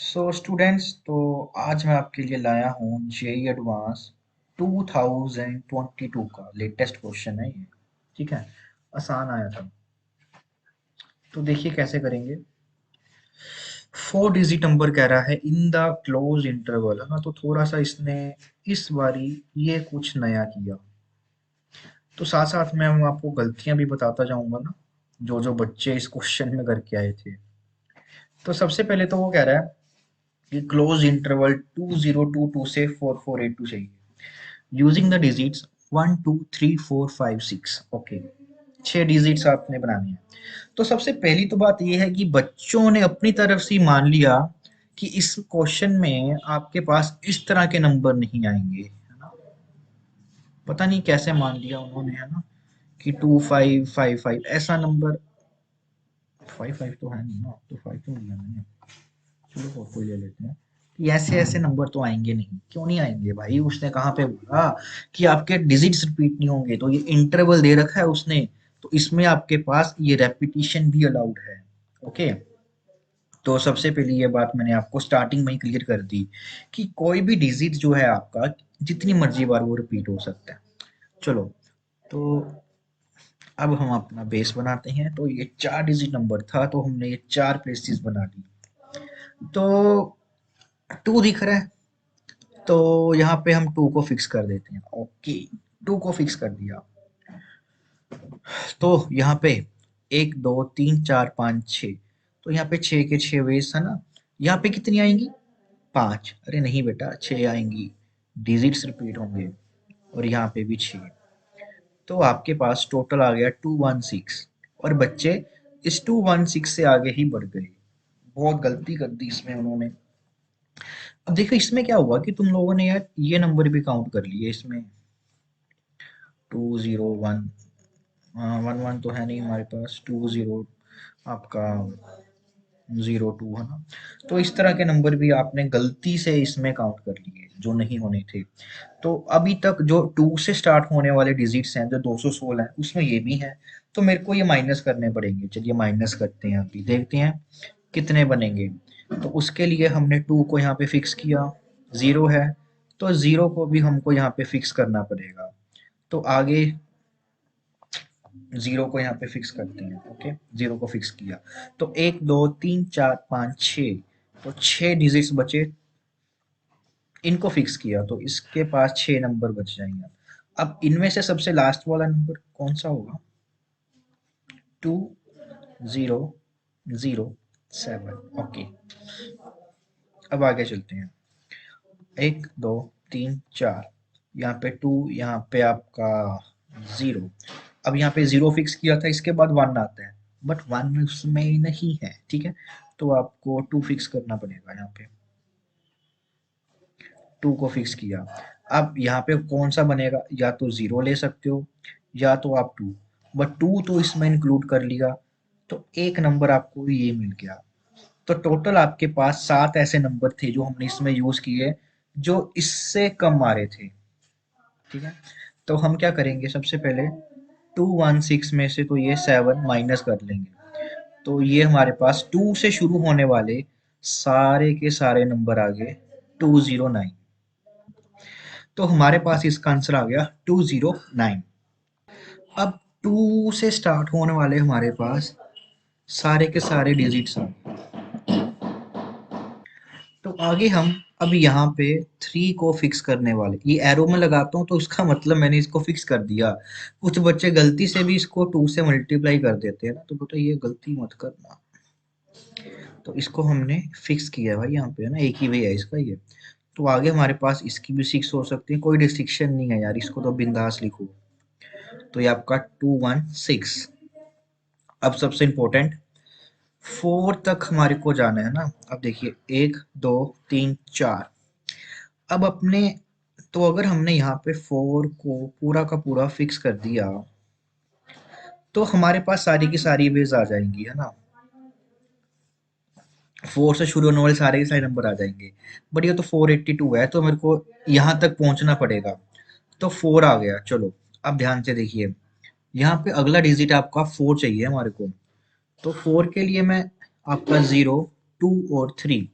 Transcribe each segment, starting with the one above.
So students, तो आज मैं आपके लिए लाया हूँ जेई एडवांस 2022 का लेटेस्ट क्वेश्चन है ये। ठीक है, आसान आया था। तो देखिए कैसे करेंगे। 4 डिजिट नंबर कह रहा है इन द क्लोज इंटरवल, है ना। तो थोड़ा सा इसने इस बारी ये कुछ नया किया। तो साथ साथ में मैं आपको गलतियां भी बताता जाऊंगा ना, जो जो बच्चे इस क्वेश्चन में करके आए थे। तो सबसे पहले तो वो कह रहा है कि क्लोज इंटरवल 2022 से 4482 चाहिए using the digits 1 2 3 4 5 6। Okay, 6 digits आपने बनाने हैं। तो सबसे पहली तो बात यह है कि बच्चों ने अपनी तरफ से मान लिया कि इस क्वेश्चन में आपके पास इस तरह के नंबर नहीं आएंगे, है ना। पता नहीं कैसे मान लिया उन्होंने, है ना, कि 2555 ऐसा नंबर। 55 तो है नहीं ना, तो 5 तो लिया मैंने। चलो और कोई ले लेते हैं कि ऐसे ऐसे नंबर तो आएंगे नहीं। क्यों नहीं आएंगे भाई, उसने कहाँ पे बोला कि आपके डिजिट्स रिपीट नहीं होंगे। तो ये इंटरवल दे रखा है उसने, तो इसमें आपके पास ये रेपिटेशन भी अलाउड है। ओके, तो सबसे पहले ये बात मैंने आपको स्टार्टिंग में ही क्लियर कर दी कि कोई भी डिजिट जो है आपका जितनी मर्जी बार वो रिपीट हो सकता है। चलो, तो अब हम अपना बेस बनाते हैं। तो ये 4 डिजिट नंबर था, तो हमने ये 4 प्लेसेस बना ली। तो 2 दिख रहा है, तो यहाँ पे हम 2 को फिक्स कर देते हैं। ओके, 2 को फिक्स कर दिया। तो यहाँ पे 1 2 3 4 5 6, तो यहाँ पे 6 के 6 वेज है ना। यहाँ पे कितनी आएंगी? 5। अरे नहीं बेटा, 6 आएंगी। डिजिट्स रिपीट होंगे। और यहाँ पे भी 6। तो आपके पास टोटल आ गया 216। और बच्चे इस 216 से आगे ही बढ़ गए। बहुत गलती कर दी इसमें उन्होंने। अब देखो इसमें क्या हुआ कि तुम लोगों ने यार ये नंबर भी काउंट कर लिए इसमें। 201, हाँ 11 तो है नहीं हमारे पास। 20 आपका 02 है ना। तो इस तरह के नंबर भी आपने गलती से इसमें काउंट कर लिए जो नहीं होने थे। तो अभी तक जो 2 से स्टार्ट होने वाले डिजिट्स हैं जो 216 हैं, उसमें ये भी हैं। तो मेरे को ये माइनस करने पड़ेंगे। चलिए माइनस करते हैं, अभी देखते हैं कितने बनेंगे। तो उसके लिए हमने 2 को यहाँ पे फिक्स किया। 0 है, तो 0 को भी हमको यहाँ पे फिक्स करना पड़ेगा। तो आगे 0 को यहाँ पे फिक्स करते हैं। ओके, 0 को फिक्स किया। तो 1 2 3 4 5 6, तो 6 डिजिट्स बचे। इनको फिक्स किया तो इसके पास 6 नंबर बच जाएंगे। अब इनमें से सबसे लास्ट वाला नंबर कौन सा होगा? 2007। ओके, अब आगे चलते हैं। 1 2 3 4, यहाँ पे 2, यहाँ पे आपका 0। अब यहाँ पे 0 फिक्स किया था, इसके बाद 1 आता है, बट 1 उसमें नहीं है। ठीक है, तो आपको 2 फिक्स करना पड़ेगा। यहाँ पे 2 को फिक्स किया। अब यहाँ पे कौन सा बनेगा? या तो 0 ले सकते हो या तो आप 2, बट 2 तो इसमें इंक्लूड कर लिया। तो एक नंबर आपको ये मिल गया। तो टोटल आपके पास 7 ऐसे नंबर थे जो हमने इसमें यूज किए, जो इससे कम आ रहे थे। ठीक है, तो हम क्या करेंगे, सबसे पहले 216 में से तो ये 7 माइनस कर लेंगे। तो ये हमारे पास 2 से शुरू होने वाले सारे के सारे नंबर आ गए 209। तो हमारे पास इसका आंसर आ गया 209। अब 2 से स्टार्ट होने वाले हमारे पास सारे के सारे डिजिट्स आ गए। तो आगे हम अब यहाँ पे 3 को फिक्स करने वाले। ये एरो में लगाता हूँ तो उसका मतलब मैंने इसको फिक्स कर दिया। कुछ बच्चे गलती से भी इसको 2 से मल्टीप्लाई कर देते हैं ना, तो बेटा ये गलती मत करना। तो इसको हमने फिक्स किया है भाई, यहाँ पे है ना, एक ही वे है इसका ये। तो आगे हमारे पास इसकी भी 6 हो सकती है, कोई रिस्ट्रिक्शन नहीं है यार, इसको तो बिंदास लिखो। तो ये आपका 216। अब सबसे इम्पोर्टेंट 4 तक हमारे को जाना है ना। अब देखिए 1 2 3 4। अब अपने, तो अगर हमने यहाँ पे 4 को पूरा का पूरा फिक्स कर दिया, तो हमारे पास सारी की सारी वेज आ जाएंगी, है ना। 4 से शुरू होने वाले सारे के सारे नंबर आ जाएंगे। बट ये तो 482 है, तो मेरे को यहाँ तक पहुँचना पड़ेगा। तो 4 आ गया। चलो, अब ध्यान से देखिए, यहाँ पे अगला डिजिट आपका 4 चाहिए हमारे को। तो 4 के लिए मैं आपका 0 2 और 3,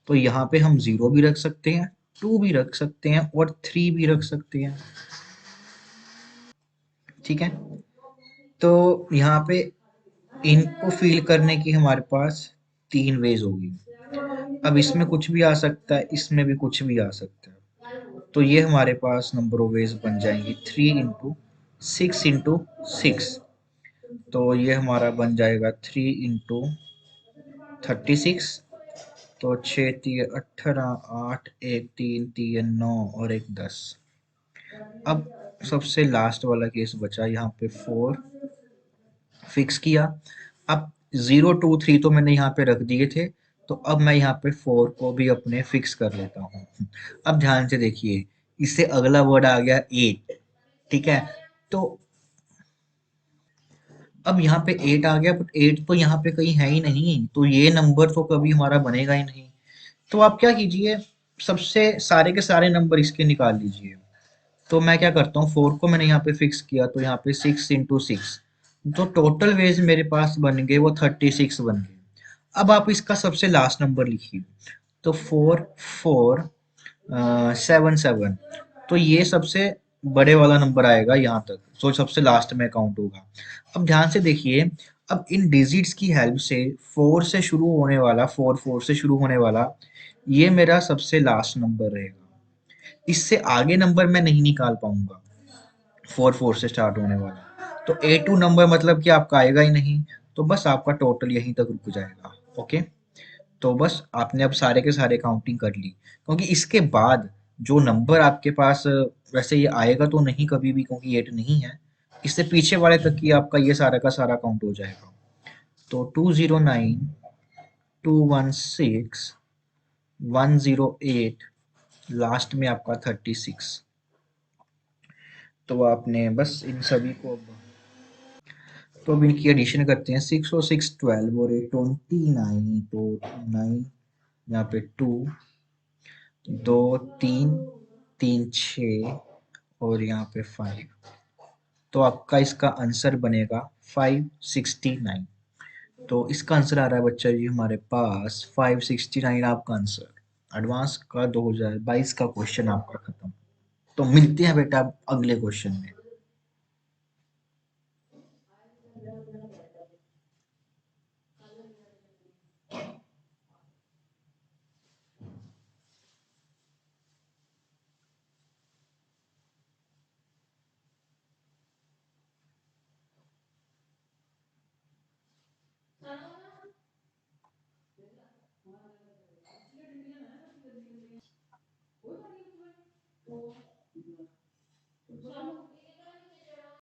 तो यहाँ पे हम 0 भी रख सकते हैं, 2 भी रख सकते हैं और 3 भी रख सकते हैं। ठीक है, तो यहाँ पे इनको फिल करने की हमारे पास 3 वेज होगी। अब इसमें कुछ भी आ सकता है, इसमें भी कुछ भी आ सकता है। तो ये हमारे पास नंबर ऑफ वेज बन जाएंगे 3 इंटू 6 तो ये हमारा बन जाएगा 3 इंटू 36। तो 6 3 18, 8 एक 3 3 9 और एक 10। अब सबसे लास्ट वाला केस बचा, यहाँ पे 4 फिक्स किया। अब 0 2 3 तो मैंने यहाँ पे रख दिए थे, तो अब मैं यहाँ पे 4 को भी अपने फिक्स कर लेता हूँ। अब ध्यान से देखिए, इससे अगला वर्ड आ गया 8। ठीक है, तो अब यहाँ पे 8 आ गया, बट 8 तो यहाँ पे कहीं है ही नहीं, तो ये नंबर तो कभी हमारा बनेगा ही नहीं। तो आप क्या कीजिए, सबसे सारे के सारे नंबर इसके निकाल लीजिए। तो मैं क्या करता हूँ, 4 को मैंने यहाँ पे फिक्स किया, तो यहाँ पे 6 इंटू 6, तो टोटल वेज मेरे पास बन गए वो 36 बन गए। अब आप इसका सबसे लास्ट नंबर लिखिए, तो 4 4 7 7, तो ये सबसे बड़े वाला नंबर आएगा यहाँ तक, तो सबसे लास्ट में काउंट होगा। अब ध्यान से देखिए, अब इन डिजिट्स की हेल्प से 4 से शुरू होने वाला ये मेरा सबसे लास्ट नंबर रहेगा। इससे आगे नंबर मैं नहीं निकाल पाऊंगा 4 4 से स्टार्ट होने वाला, तो A2 नंबर मतलब कि आपका आएगा ही नहीं। तो बस आपका टोटल यहीं तक रुक जाएगा। ओके, तो बस आपने अब सारे के सारे काउंटिंग कर ली, क्योंकि इसके बाद जो नंबर आपके पास वैसे ये आएगा तो नहीं कभी भी, क्योंकि 8 नहीं है। इससे पीछे वाले तक की आपका ये सारा का सारा काउंट हो जाएगा। तो 209 216 108, लास्ट में आपका 36। तो आपने बस इन सभी को, तो अब इनकी एडिशन करते हैं। 6 और 6 12 और 29, तो 9, यहाँ पे 2 2 3 3 6 और यहाँ पे 5, तो आपका इसका आंसर बनेगा 569। तो इसका आंसर आ रहा है बच्चा जी हमारे पास 569 आपका आंसर। एडवांस का 2022 का क्वेश्चन आपका खत्म। तो मिलते हैं बेटा अगले क्वेश्चन में।